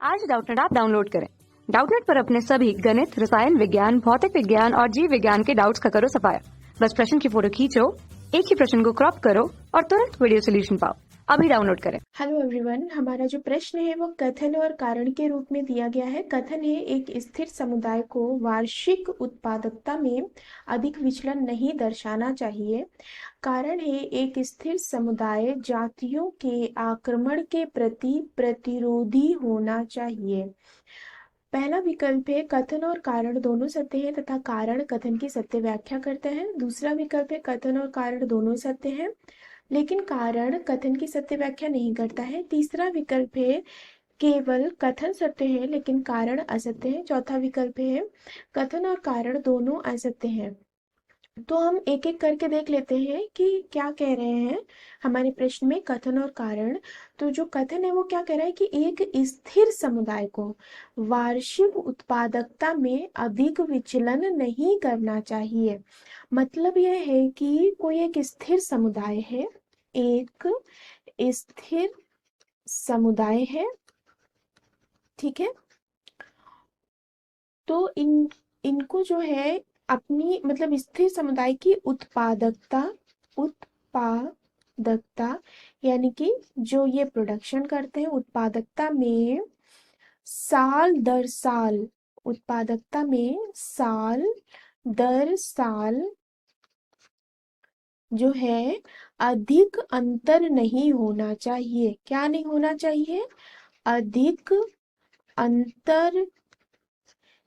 आज Doubtnut app download करें। Doubtnut पर अपने सभी गणित, रसायन विज्ञान, भौतिक विज्ञान और जीव विज्ञान के डाउट्स का करो सफाया। बस प्रश्न की फोटो खींचो, एक ही प्रश्न को क्रॉप करो और तुरंत वीडियो सोल्यूशन पाओ। अभी डाउनलोड करें। हेलो एवरीवन, हमारा जो प्रश्न है वो कथन और कारण के रूप में दिया गया है। कथन है एक स्थिर समुदाय को वार्षिक उत्पादकता में अधिक विचलन नहीं दर्शाना चाहिए। कारण है एक स्थिर समुदाय जातियों के आक्रमण के प्रति प्रतिरोधी होना चाहिए। पहला विकल्प है कथन और कारण दोनों सत्य हैं तथा कारण कथन की सत्य व्याख्या करता है। दूसरा विकल्प है कथन और कारण दोनों सत्य हैं लेकिन कारण कथन की सत्य व्याख्या नहीं करता है। तीसरा विकल्प है केवल कथन सत्य है लेकिन कारण असत्य है। चौथा विकल्प है कथन और कारण दोनों असत्य हैं। तो हम एक एक करके देख लेते हैं कि क्या कह रहे हैं हमारे प्रश्न में कथन और कारण। तो जो कथन है वो क्या कह रहा है कि एक स्थिर समुदाय को वार्षिक उत्पादकता में अधिक विचलन नहीं करना चाहिए। मतलब यह है कि कोई एक स्थिर समुदाय है, एक स्थिर समुदाय है, ठीक है। तो इनको जो है अपनी मतलब स्थिर समुदाय की उत्पादकता यानी कि जो ये प्रोडक्शन करते हैं उत्पादकता में साल दर साल जो है अधिक अंतर नहीं होना चाहिए। क्या नहीं होना चाहिए? अधिक अंतर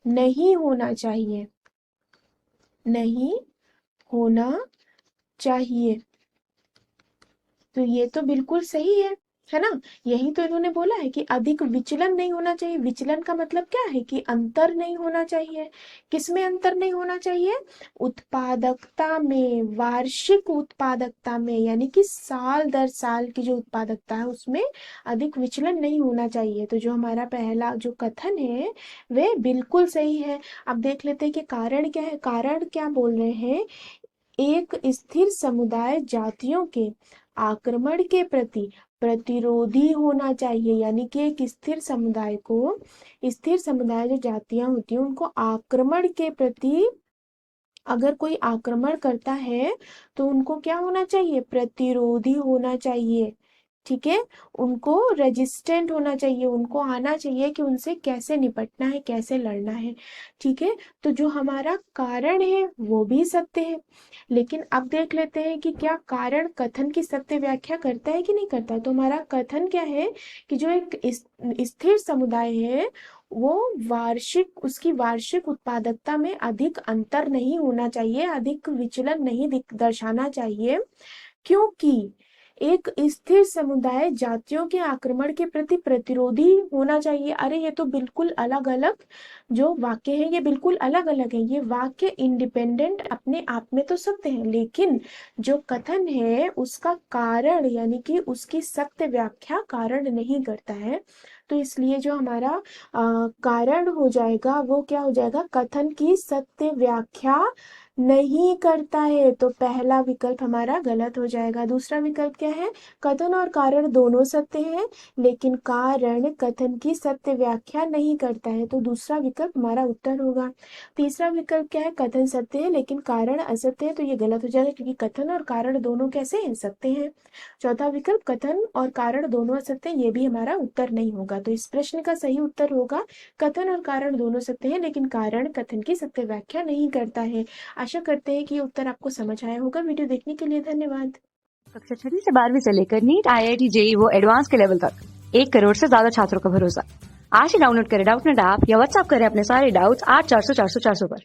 नहीं होना चाहिए, नहीं होना चाहिए। तो ये तो बिल्कुल सही है ना। यही तो इन्होंने बोला है कि अधिक विचलन नहीं होना चाहिए। विचलन का मतलब क्या है कि अंतर नहीं होना चाहिए। किसमें अंतर नहीं होना चाहिए? उत्पादकता में, वार्षिक उत्पादकता में, यानी कि साल दर साल की जो उत्पादकता है उसमें अधिक विचलन नहीं होना चाहिए। तो जो हमारा पहला जो कथन है वह बिल्कुल सही है। अब देख लेते हैं कि कारण क्या है। कारण क्या बोल रहे हैं? एक स्थिर समुदाय जातियों के आक्रमण के प्रति प्रतिरोधी होना चाहिए। यानी कि एक स्थिर समुदाय जो जातियां होती हैं उनको आक्रमण के प्रति, अगर कोई आक्रमण करता है तो उनको क्या होना चाहिए? प्रतिरोधी होना चाहिए, ठीक है। उनको रेजिस्टेंट होना चाहिए, उनको आना चाहिए कि उनसे कैसे निपटना है, कैसे लड़ना है, ठीक है। तो जो हमारा कारण है वो भी सत्य है। लेकिन अब देख लेते हैं कि क्या कारण कथन की सत्य व्याख्या करता है कि नहीं करता। तो हमारा कथन क्या है कि जो एक स्थिर समुदाय है वो उसकी वार्षिक उत्पादकता में अधिक अंतर नहीं होना चाहिए, अधिक विचलन नहीं दर्शाना चाहिए, क्योंकि एक स्थिर समुदाय जातियों के आक्रमण के प्रति प्रतिरोधी होना चाहिए। अरे ये तो बिल्कुल अलग अलग जो वाक्य है, ये बिल्कुल अलग अलग है। ये वाक्य इंडिपेंडेंट अपने आप में तो सत्य है, लेकिन जो कथन है उसका कारण यानी कि उसकी सत्य व्याख्या कारण नहीं करता है। तो इसलिए जो हमारा कारण हो जाएगा वो क्या हो जाएगा? कथन की सत्य व्याख्या नहीं करता है। तो पहला विकल्प हमारा गलत हो जाएगा। दूसरा विकल्प क्या है? कथन और कारण दोनों सत्य हैं लेकिन कारण कथन की सत्य व्याख्या नहीं करता है। तो दूसरा विकल्प हमारा उत्तर होगा। तीसरा विकल्प क्या है? कथन सत्य है लेकिन कारण असत्य है। तो ये गलत हो जाएगा क्योंकि कथन और कारण दोनों कैसे हैं? सत्य हैं। चौथा विकल्प कथन और कारण दोनों असत्य हैं, ये भी हमारा उत्तर नहीं होगा। तो इस प्रश्न का सही उत्तर होगा कथन और कारण दोनों सत्य हैं लेकिन कारण कथन की सत्य व्याख्या नहीं करता है। आशा करते हैं कि ये उत्तर आपको समझ आया होगा। वीडियो देखने के लिए धन्यवाद। कक्षा 6 से 12वीं से लेकर नीट, IIT, JEE वो एडवांस के लेवल तक 1 करोड़ से ज्यादा छात्रों का भरोसा। आज ही डाउनलोड करें डाउटनेट ऐप या व्हाट्सएप करें अपने सारे डाउट्स 8400 400 400 पर।